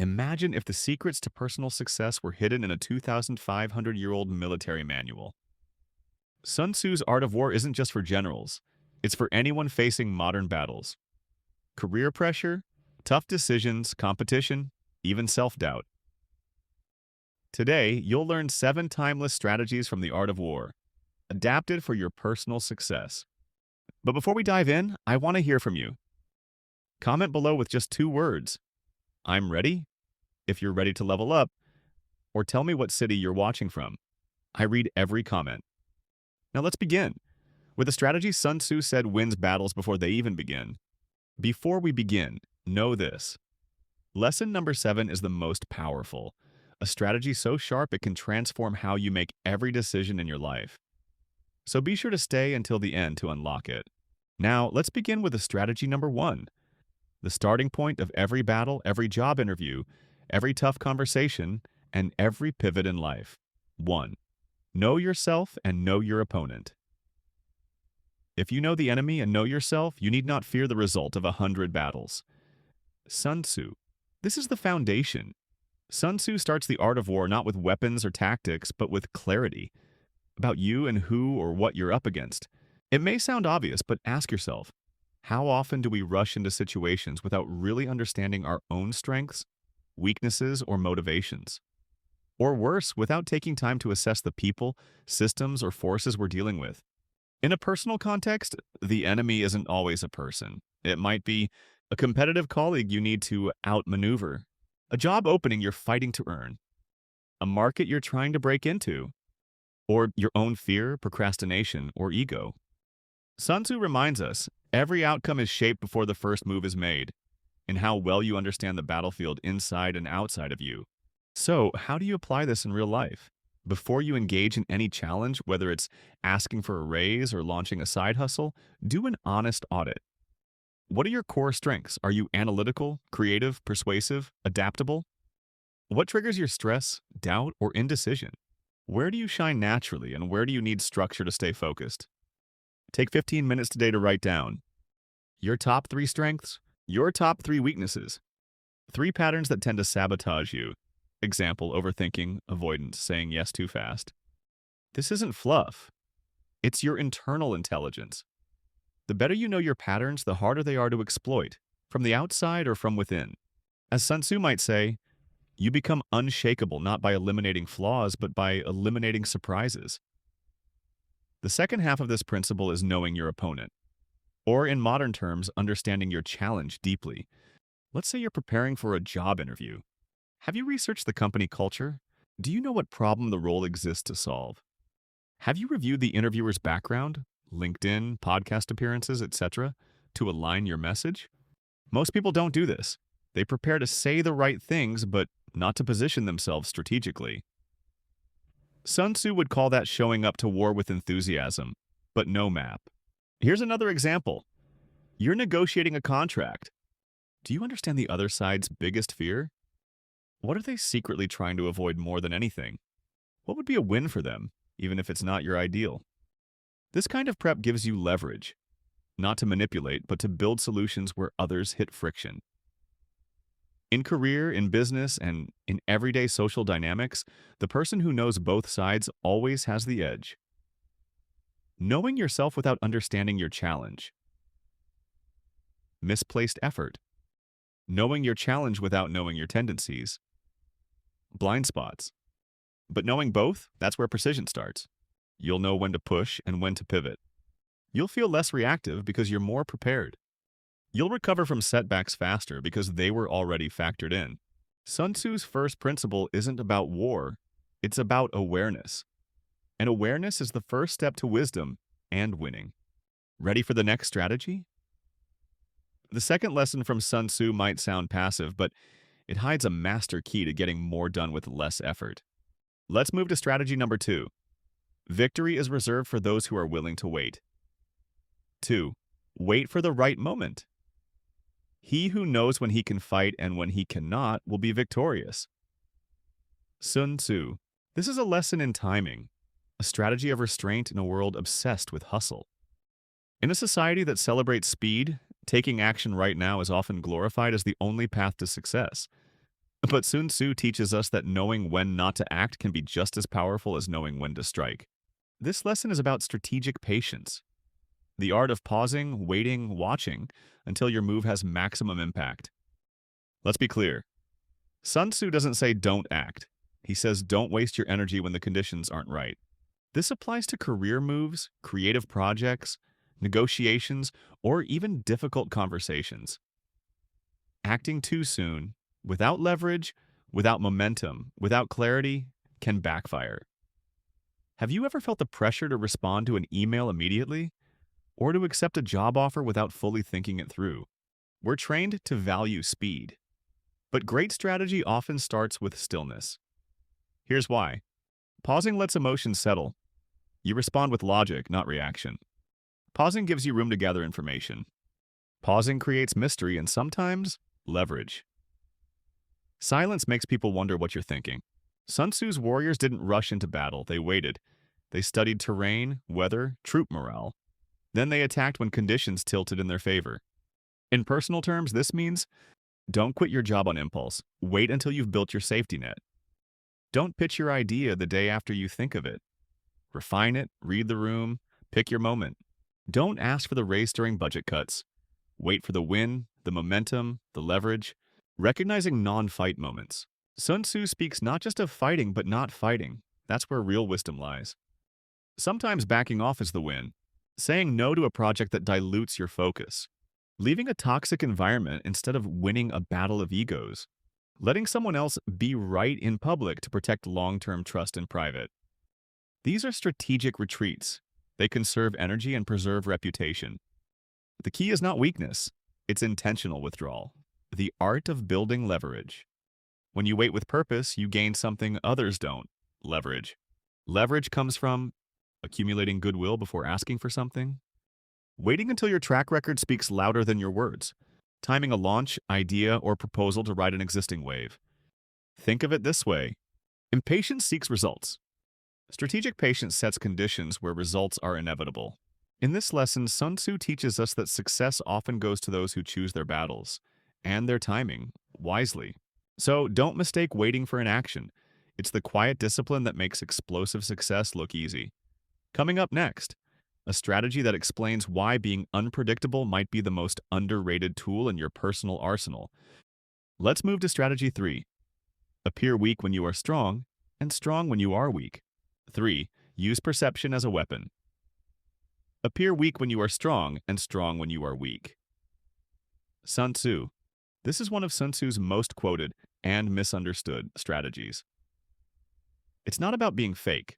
Imagine if the secrets to personal success were hidden in a 2,500-year-old military manual. Sun Tzu's Art of War isn't just for generals. It's for anyone facing modern battles. Career pressure, tough decisions, competition, even self-doubt. Today, you'll learn 7 timeless strategies from the Art of War, adapted for your personal success. But before we dive in, I want to hear from you. Comment below with just 2 words. I'm ready, if you're ready to level up, or tell me what city you're watching from. I read every comment. Now let's begin. With a strategy Sun Tzu said wins battles before they even begin. Before we begin, know this. Lesson number 7 is the most powerful. A strategy so sharp it can transform how you make every decision in your life. So be sure to stay until the end to unlock it. Now, let's begin with the strategy number 1. The starting point of every battle, every job interview, every tough conversation, and every pivot in life. 1. Know yourself and know your opponent. If you know the enemy and know yourself, you need not fear the result of 100 battles. Sun Tzu. This is the foundation. Sun Tzu starts the art of war not with weapons or tactics, but with clarity about you and who or what you're up against. It may sound obvious, but ask yourself, how often do we rush into situations without really understanding our own strengths, weaknesses, or motivations? Or worse, without taking time to assess the people, systems, or forces we're dealing with. In a personal context, the enemy isn't always a person. It might be a competitive colleague you need to outmaneuver, a job opening you're fighting to earn, a market you're trying to break into, or your own fear, procrastination, or ego. Sun Tzu reminds us, every outcome is shaped before the first move is made, in how well you understand the battlefield inside and outside of you. So, how do you apply this in real life? Before you engage in any challenge, whether it's asking for a raise or launching a side hustle, do an honest audit. What are your core strengths? Are you analytical, creative, persuasive, adaptable? What triggers your stress, doubt, or indecision? Where do you shine naturally and where do you need structure to stay focused? Take 15 minutes today to write down your top 3 strengths, your top 3 weaknesses, 3 patterns that tend to sabotage you. Example, overthinking, avoidance, saying yes too fast. This isn't fluff. It's your internal intelligence. The better you know your patterns, the harder they are to exploit, from the outside or from within. As Sun Tzu might say, you become unshakable not by eliminating flaws, but by eliminating surprises. The second half of this principle is knowing your opponent, or in modern terms, understanding your challenge deeply. Let's say you're preparing for a job interview. Have you researched the company culture? Do you know what problem the role exists to solve? Have you reviewed the interviewer's background, LinkedIn, podcast appearances, etc., to align your message? Most people don't do this. They prepare to say the right things, but not to position themselves strategically. Sun Tzu would call that showing up to war with enthusiasm, but no map. Here's another example. You're negotiating a contract. Do you understand the other side's biggest fear? What are they secretly trying to avoid more than anything? What would be a win for them, even if it's not your ideal? This kind of prep gives you leverage, not to manipulate, but to build solutions where others hit friction. In career, in business, and in everyday social dynamics, the person who knows both sides always has the edge. Knowing yourself without understanding your challenge. Misplaced effort. Knowing your challenge without knowing your tendencies. Blind spots. But knowing both, that's where precision starts. You'll know when to push and when to pivot. You'll feel less reactive because you're more prepared. You'll recover from setbacks faster because they were already factored in. Sun Tzu's first principle isn't about war, it's about awareness. And awareness is the first step to wisdom and winning. Ready for the next strategy? The second lesson from Sun Tzu might sound passive, but it hides a master key to getting more done with less effort. Let's move to strategy number 2. Victory is reserved for those who are willing to wait. 2. Wait for the right moment. He who knows when he can fight and when he cannot will be victorious. Sun Tzu. This is a lesson in timing, a strategy of restraint in a world obsessed with hustle. In a society that celebrates speed, taking action right now is often glorified as the only path to success. But Sun Tzu teaches us that knowing when not to act can be just as powerful as knowing when to strike. This lesson is about strategic patience, the art of pausing, waiting, watching until your move has maximum impact. Let's be clear. Sun Tzu doesn't say don't act. He says don't waste your energy when the conditions aren't right. This applies to career moves, creative projects, negotiations, or even difficult conversations. Acting too soon, without leverage, without momentum, without clarity, can backfire. Have you ever felt the pressure to respond to an email immediately? Or to accept a job offer without fully thinking it through? We're trained to value speed. But great strategy often starts with stillness. Here's why. Pausing lets emotions settle. You respond with logic, not reaction. Pausing gives you room to gather information. Pausing creates mystery and sometimes leverage. Silence makes people wonder what you're thinking. Sun Tzu's warriors didn't rush into battle, they waited. They studied terrain, weather, troop morale. Then they attacked when conditions tilted in their favor. In personal terms, this means don't quit your job on impulse. Wait until you've built your safety net. Don't pitch your idea the day after you think of it. Refine it, read the room, pick your moment. Don't ask for the raise during budget cuts. Wait for the win, the momentum, the leverage. Recognizing non-fight moments. Sun Tzu speaks not just of fighting, but not fighting. That's where real wisdom lies. Sometimes backing off is the win. Saying no to a project that dilutes your focus. Leaving a toxic environment instead of winning a battle of egos. Letting someone else be right in public to protect long-term trust in private. These are strategic retreats. They conserve energy and preserve reputation. The key is not weakness, it's intentional withdrawal. The art of building leverage. When you wait with purpose, you gain something others don't. Leverage. Leverage comes from accumulating goodwill before asking for something. Waiting until your track record speaks louder than your words. Timing a launch, idea, or proposal to ride an existing wave. Think of it this way. Impatience seeks results. Strategic patience sets conditions where results are inevitable. In this lesson, Sun Tzu teaches us that success often goes to those who choose their battles and their timing wisely. So don't mistake waiting for an action. It's the quiet discipline that makes explosive success look easy. Coming up next, a strategy that explains why being unpredictable might be the most underrated tool in your personal arsenal. Let's move to strategy 3. Appear weak when you are strong, and strong when you are weak. 3. Use perception as a weapon. Appear weak when you are strong, and strong when you are weak. Sun Tzu. This is one of Sun Tzu's most quoted and misunderstood strategies. It's not about being fake.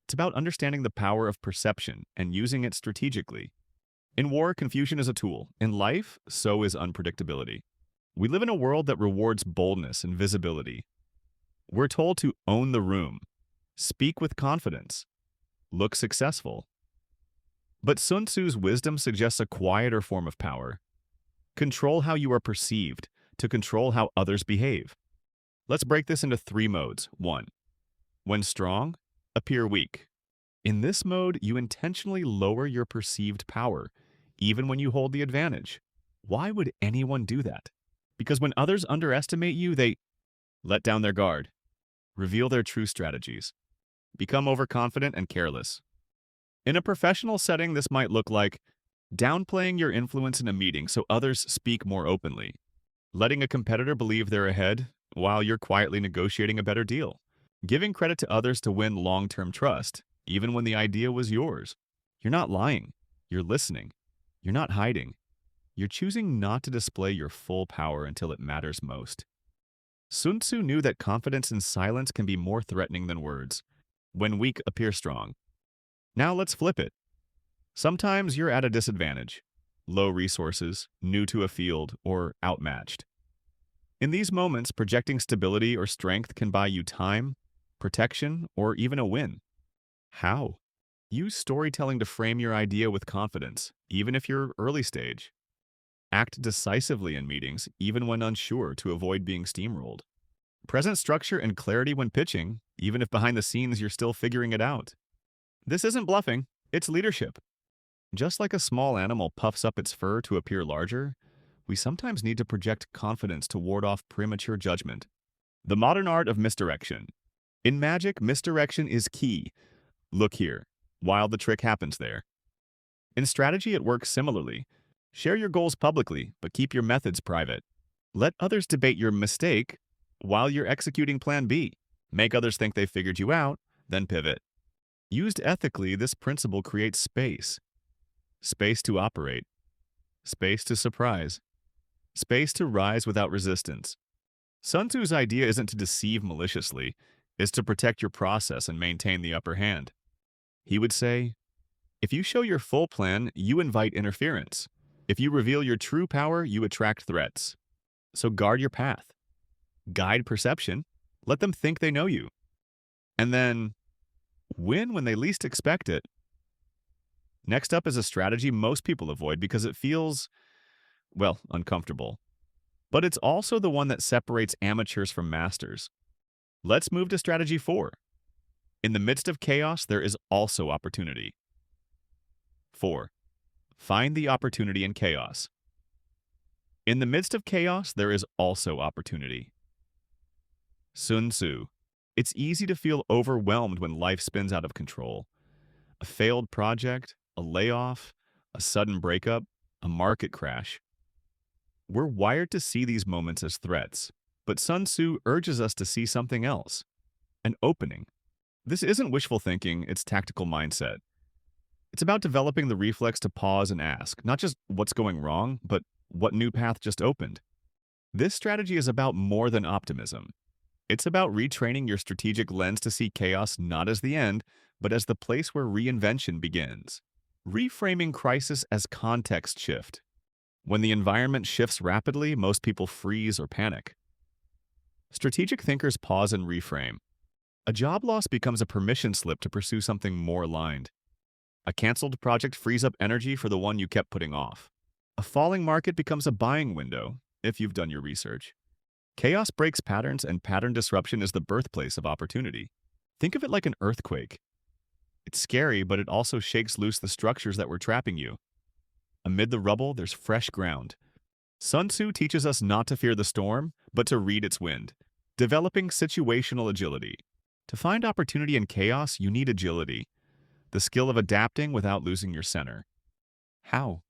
It's about understanding the power of perception and using it strategically. In war, confusion is a tool. In life, so is unpredictability. We live in a world that rewards boldness and visibility. We're told to own the room, speak with confidence, look successful. But Sun Tzu's wisdom suggests a quieter form of power. Control how you are perceived to control how others behave. Let's break this into 3 modes. 1. When strong, appear weak. In this mode, you intentionally lower your perceived power, even when you hold the advantage. Why would anyone do that? Because when others underestimate you, they let down their guard, reveal their true strategies, become overconfident and careless. In a professional setting, this might look like downplaying your influence in a meeting so others speak more openly, letting a competitor believe they're ahead while you're quietly negotiating a better deal, giving credit to others to win long-term trust, even when the idea was yours. You're not lying. You're listening. You're not hiding. You're choosing not to display your full power until it matters most. Sun Tzu knew that confidence in silence can be more threatening than words. When weak, appear strong. Now let's flip it. Sometimes you're at a disadvantage, low resources, new to a field, or outmatched. In these moments, projecting stability or strength can buy you time, protection, or even a win. How? Use storytelling to frame your idea with confidence, even if you're early stage. Act decisively in meetings, even when unsure, to avoid being steamrolled. Present structure and clarity when pitching, even if behind the scenes you're still figuring it out. This isn't bluffing, it's leadership. Just like a small animal puffs up its fur to appear larger, we sometimes need to project confidence to ward off premature judgment. The modern art of misdirection. In Magic, misdirection is key. Look here, while the trick happens there. In strategy, it works similarly. Share your goals publicly, but keep your methods private. Let others debate your mistake while you're executing Plan B. Make others think they figured you out, then pivot. Used ethically, this principle creates space. Space to operate. Space to surprise. Space to rise without resistance. Sun Tzu's idea isn't to deceive maliciously, it's to protect your process and maintain the upper hand. He would say, if you show your full plan, you invite interference. If you reveal your true power, you attract threats. So guard your path. Guide perception. Let them think they know you. And then win when they least expect it. Next up is a strategy most people avoid because it feels, well, uncomfortable. But it's also the one that separates amateurs from masters. Let's move to strategy 4. In the midst of chaos, there is also opportunity. 4. Find the opportunity in chaos. In the midst of chaos, there is also opportunity. Sun Tzu. It's easy to feel overwhelmed when life spins out of control. A failed project, a layoff, a sudden breakup, a market crash. We're wired to see these moments as threats, but Sun Tzu urges us to see something else, an opening. This isn't wishful thinking, it's tactical mindset. It's about developing the reflex to pause and ask, not just what's going wrong, but what new path just opened. This strategy is about more than optimism. It's about retraining your strategic lens to see chaos not as the end, but as the place where reinvention begins. Reframing crisis as context shift. When the environment shifts rapidly, most people freeze or panic. Strategic thinkers pause and reframe. A job loss becomes a permission slip to pursue something more aligned. A canceled project frees up energy for the one you kept putting off. A falling market becomes a buying window, if you've done your research. Chaos breaks patterns, and pattern disruption is the birthplace of opportunity. Think of it like an earthquake. It's scary, but it also shakes loose the structures that were trapping you. Amid the rubble, there's fresh ground. Sun Tzu teaches us not to fear the storm, but to read its wind, developing situational agility. To find opportunity in chaos, you need agility, the skill of adapting without losing your center. How?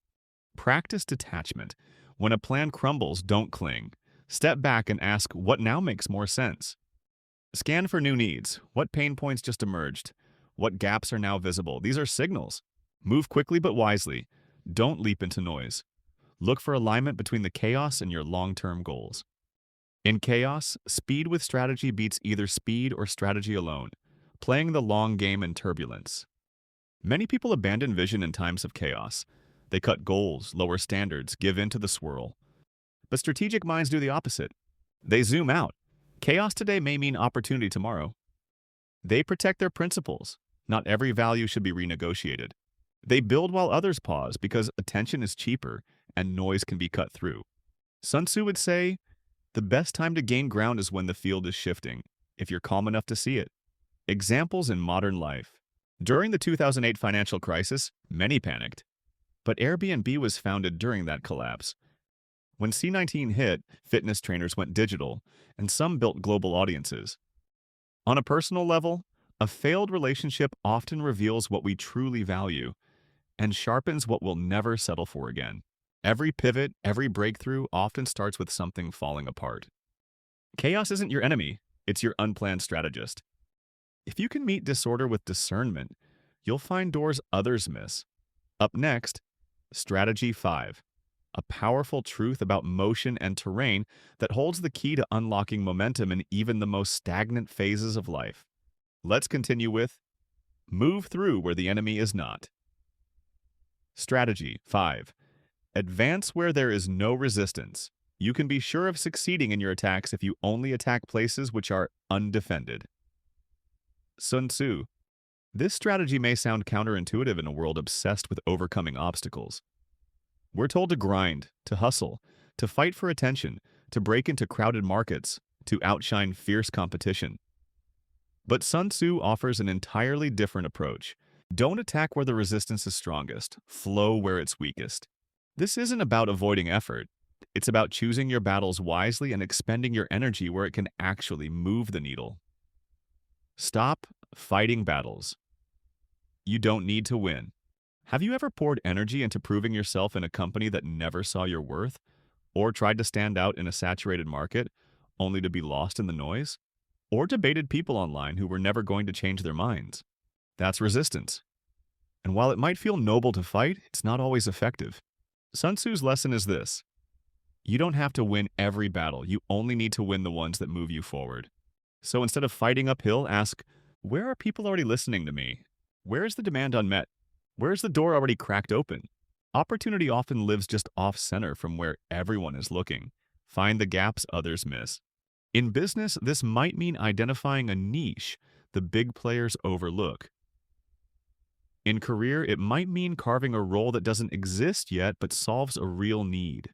Practice detachment. When a plan crumbles, don't cling. Step back and ask what now makes more sense. Scan for new needs. What pain points just emerged? What gaps are now visible? These are signals. Move quickly but wisely. Don't leap into noise. Look for alignment between the chaos and your long-term goals. In chaos, speed with strategy beats either speed or strategy alone, playing the long game in turbulence. Many people abandon vision in times of chaos. They cut goals, lower standards, give in to the swirl. But strategic minds do the opposite. They zoom out. Chaos today may mean opportunity tomorrow. They protect their principles. Not every value should be renegotiated. They build while others pause because attention is cheaper and noise can be cut through. Sun Tzu would say, the best time to gain ground is when the field is shifting, if you're calm enough to see it. Examples in modern life. During the 2008 financial crisis, many panicked. But Airbnb was founded during that collapse. When C-19 hit, fitness trainers went digital, and some built global audiences. On a personal level, a failed relationship often reveals what we truly value and sharpens what we'll never settle for again. Every pivot, every breakthrough often starts with something falling apart. Chaos isn't your enemy, it's your unplanned strategist. If you can meet disorder with discernment, you'll find doors others miss. Up next, Strategy 5. A powerful truth about motion and terrain that holds the key to unlocking momentum in even the most stagnant phases of life. Let's continue with Move through where the enemy is not. Strategy 5. Advance where there is no resistance. You can be sure of succeeding in your attacks if you only attack places which are undefended. Sun Tzu. This strategy may sound counterintuitive in a world obsessed with overcoming obstacles. We're told to grind, to hustle, to fight for attention, to break into crowded markets, to outshine fierce competition. But Sun Tzu offers an entirely different approach. Don't attack where the resistance is strongest, flow where it's weakest. This isn't about avoiding effort. It's about choosing your battles wisely and expending your energy where it can actually move the needle. Stop fighting battles you don't need to win. Have you ever poured energy into proving yourself in a company that never saw your worth, or tried to stand out in a saturated market only to be lost in the noise? Or debated people online who were never going to change their minds? That's resistance. And while it might feel noble to fight, it's not always effective. Sun Tzu's lesson is this: you don't have to win every battle, you only need to win the ones that move you forward. So instead of fighting uphill, ask, where are people already listening to me? Where is the demand unmet? Where is the door already cracked open? Opportunity often lives just off-center from where everyone is looking. Find the gaps others miss. In business, this might mean identifying a niche the big players overlook. In career, it might mean carving a role that doesn't exist yet but solves a real need.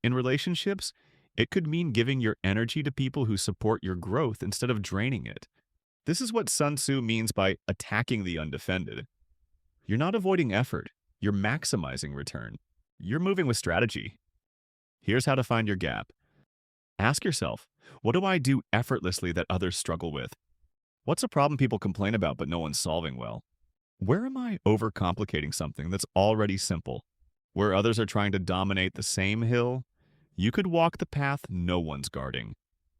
In relationships, it could mean giving your energy to people who support your growth instead of draining it. This is what Sun Tzu means by attacking the undefended. You're not avoiding effort, you're maximizing return. You're moving with strategy. Here's how to find your gap. Ask yourself, what do I do effortlessly that others struggle with? What's a problem people complain about but no one's solving well? Where am I overcomplicating something that's already simple? Where others are trying to dominate the same hill, you could walk the path no one's guarding.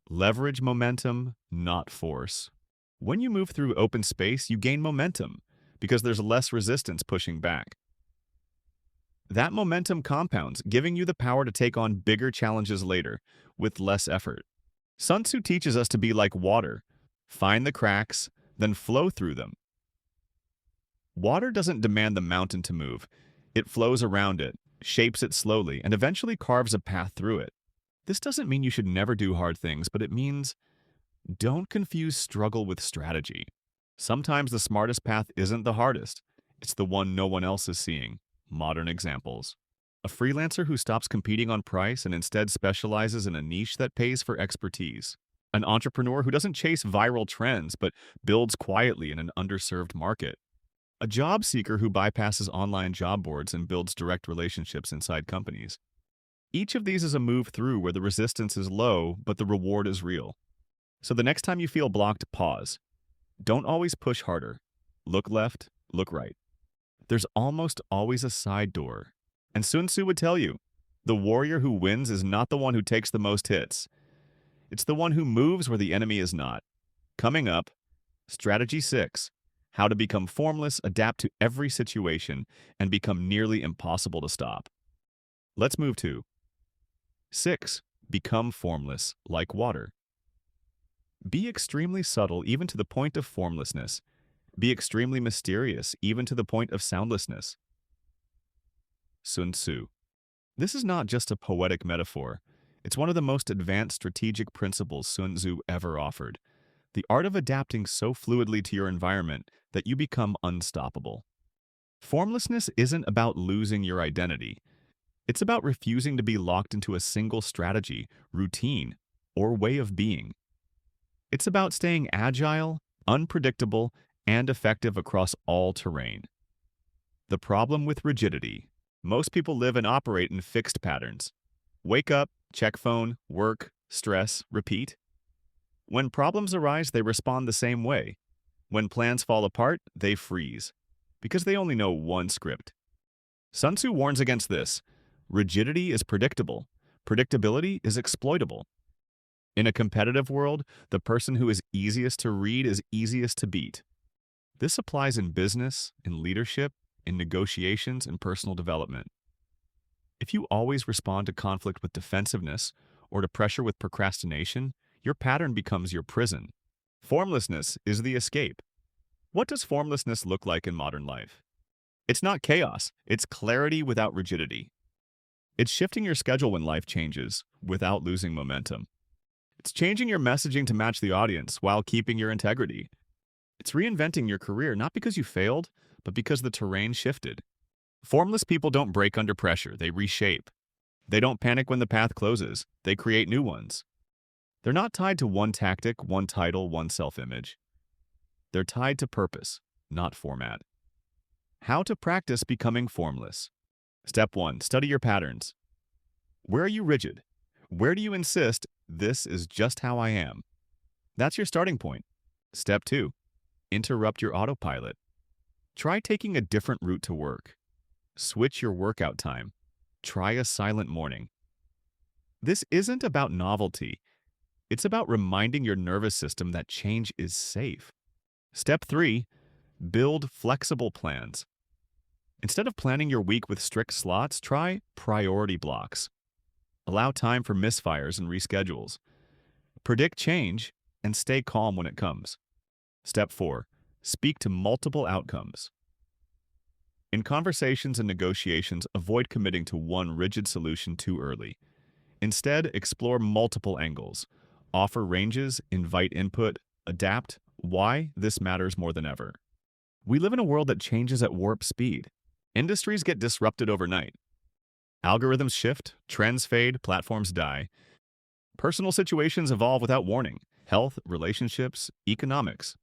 Leverage momentum, not force. When you move through open space, you gain momentum because there's less resistance pushing back. That momentum compounds, giving you the power to take on bigger challenges later with less effort. Sun Tzu teaches us to be like water. Find the cracks, then flow through them. Water doesn't demand the mountain to move. It flows around it, shapes it slowly, and eventually carves a path through it. This doesn't mean you should never do hard things, but it means don't confuse struggle with strategy. Sometimes the smartest path isn't the hardest. It's the one no one else is seeing. Modern examples. A freelancer who stops competing on price and instead specializes in a niche that pays for expertise. An entrepreneur who doesn't chase viral trends but builds quietly in an underserved market. A job seeker who bypasses online job boards and builds direct relationships inside companies. Each of these is a move through where the resistance is low, but the reward is real. So the next time you feel blocked, pause. Don't always push harder. Look left, look right. There's almost always a side door. And Sun Tzu would tell you, the warrior who wins is not the one who takes the most hits. It's the one who moves where the enemy is not. Coming up, Strategy 6. How to become formless, adapt to every situation, and become nearly impossible to stop. Let's move to 6. Become formless, like water. Be extremely subtle, even to the point of formlessness. Be extremely mysterious, even to the point of soundlessness. Sun Tzu. This is not just a poetic metaphor. It's one of the most advanced strategic principles Sun Tzu ever offered. The art of adapting so fluidly to your environment that you become unstoppable. Formlessness isn't about losing your identity. It's about refusing to be locked into a single strategy, routine, or way of being. It's about staying agile, unpredictable, and effective across all terrain. The problem with rigidity. Most people live and operate in fixed patterns. Wake up, check phone, work, stress, repeat. When problems arise, they respond the same way. When plans fall apart, they freeze, because they only know one script. Sun Tzu warns against this. Rigidity is predictable. Predictability is exploitable. In a competitive world, the person who is easiest to read is easiest to beat. This applies in business, in leadership, in negotiations, and personal development. If you always respond to conflict with defensiveness or to pressure with procrastination, your pattern becomes your prison. Formlessness is the escape. What does formlessness look like in modern life? It's not chaos, it's clarity without rigidity. It's shifting your schedule when life changes without losing momentum. It's changing your messaging to match the audience while keeping your integrity. It's reinventing your career not because you failed, but because the terrain shifted. Formless people don't break under pressure, they reshape. They don't panic when the path closes, they create new ones. They're not tied to one tactic, one title, one self-image. They're tied to purpose, not format. How to practice becoming formless. Step 1. Study your patterns. Where are you rigid? Where do you insist, this is just how I am? That's your starting point. Step 2. Interrupt your autopilot. Try taking a different route to work. Switch your workout time. Try a silent morning. This isn't about novelty. It's about reminding your nervous system that change is safe. Step 3. Build flexible plans. Instead of planning your week with strict slots, try priority blocks. Allow time for misfires and reschedules. Predict change and stay calm when it comes. Step 4. Speak to multiple outcomes. In conversations and negotiations, avoid committing to one rigid solution too early. Instead, explore multiple angles. Offer ranges, invite input, adapt. Why this matters more than ever. We live in a world that changes at warp speed. Industries get disrupted overnight. Algorithms shift, trends fade, platforms die. Personal situations evolve without warning. Health, relationships, economics.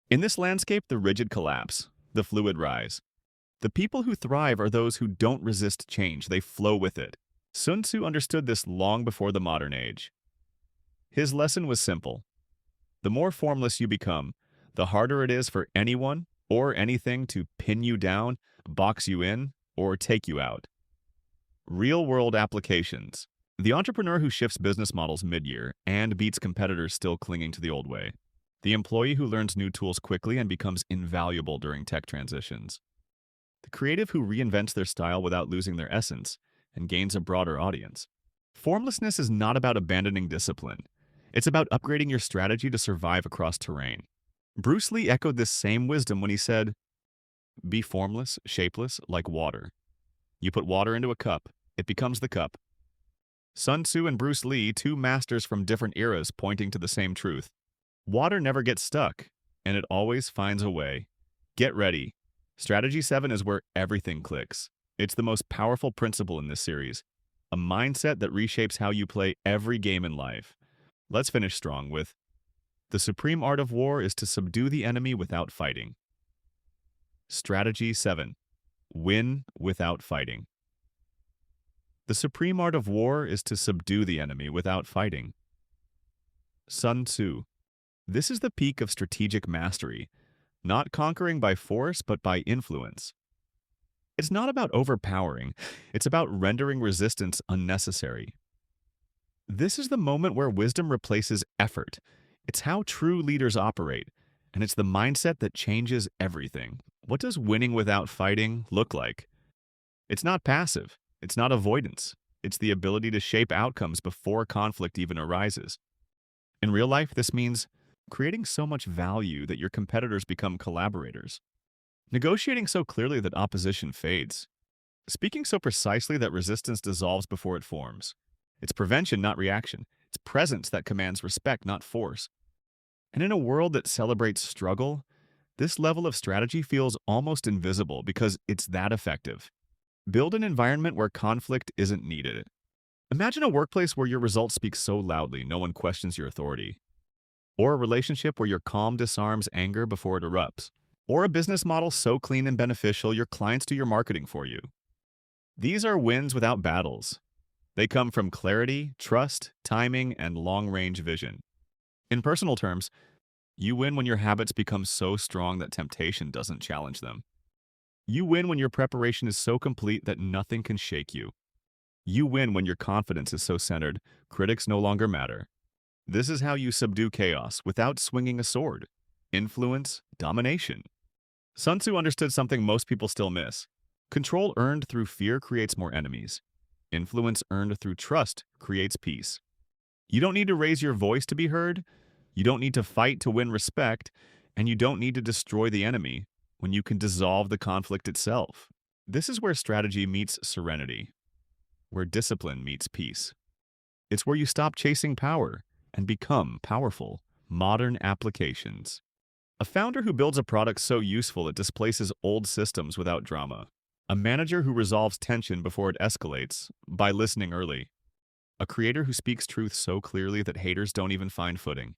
In this landscape, the rigid collapse, the fluid rise. The people who thrive are those who don't resist change, they flow with it. Sun Tzu understood this long before the modern age. His lesson was simple. The more formless you become, the harder it is for anyone or anything to pin you down, box you in, or take you out. Real-world applications. The entrepreneur who shifts business models mid-year and beats competitors still clinging to the old way. The employee who learns new tools quickly and becomes invaluable during tech transitions. The creative who reinvents their style without losing their essence and gains a broader audience. Formlessness is not about abandoning discipline. It's about upgrading your strategy to survive across terrain. Bruce Lee echoed this same wisdom when he said, "Be formless, shapeless, like water. You put water into a cup, it becomes the cup." Sun Tzu and Bruce Lee, two masters from different eras pointing to the same truth. Water never gets stuck, and it always finds a way. Get ready. Strategy 7 is where everything clicks. It's the most powerful principle in this series, a mindset that reshapes how you play every game in life. Let's finish strong with, the supreme art of war is to subdue the enemy without fighting. Strategy 7. Win without fighting. The supreme art of war is to subdue the enemy without fighting. Sun Tzu. This is the peak of strategic mastery, not conquering by force but by influence. It's not about overpowering, it's about rendering resistance unnecessary. This is the moment where wisdom replaces effort. It's how true leaders operate, and it's the mindset that changes everything. What does winning without fighting look like? It's not passive. It's not avoidance. It's the ability to shape outcomes before conflict even arises. In real life, this means creating so much value that your competitors become collaborators. Negotiating so clearly that opposition fades. Speaking so precisely that resistance dissolves before it forms. It's prevention, not reaction. It's presence that commands respect, not force. And in a world that celebrates struggle, this level of strategy feels almost invisible because it's that effective. Build an environment where conflict isn't needed. Imagine a workplace where your results speak so loudly no one questions your authority. Or a relationship where your calm disarms anger before it erupts. Or a business model so clean and beneficial your clients do your marketing for you. These are wins without battles. They come from clarity, trust, timing, and long-range vision. In personal terms, you win when your habits become so strong that temptation doesn't challenge them. You win when your preparation is so complete that nothing can shake you. You win when your confidence is so centered, critics no longer matter. This is how you subdue chaos without swinging a sword. Influence, domination. Sun Tzu understood something most people still miss. Control earned through fear creates more enemies. Influence earned through trust creates peace. You don't need to raise your voice to be heard. You don't need to fight to win respect. And you don't need to destroy the enemy when you can dissolve the conflict itself. This is where strategy meets serenity, where discipline meets peace. It's where you stop chasing power and become powerful. Modern applications. A founder who builds a product so useful it displaces old systems without drama. A manager who resolves tension before it escalates by listening early. A creator who speaks truth so clearly that haters don't even find footing.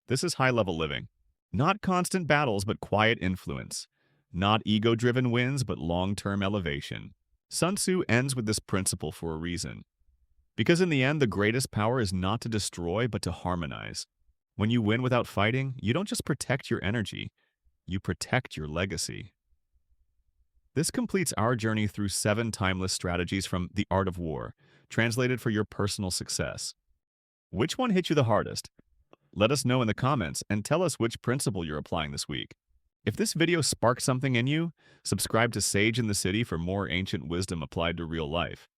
This is high-level living. Not constant battles, but quiet influence. Not ego-driven wins, but long-term elevation. Sun Tzu ends with this principle for a reason. Because in the end, the greatest power is not to destroy, but to harmonize. When you win without fighting, you don't just protect your energy, you protect your legacy. This completes our journey through 7 timeless strategies from The Art of War, translated for your personal success. Which one hit you the hardest? Let us know in the comments and tell us which principle you're applying this week. If this video sparked something in you, subscribe to Sage in the City for more ancient wisdom applied to real life.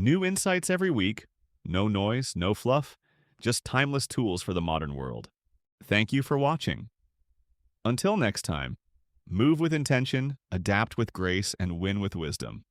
New insights every week, no noise, no fluff, just timeless tools for the modern world. Thank you for watching. Until next time, move with intention, adapt with grace, and win with wisdom.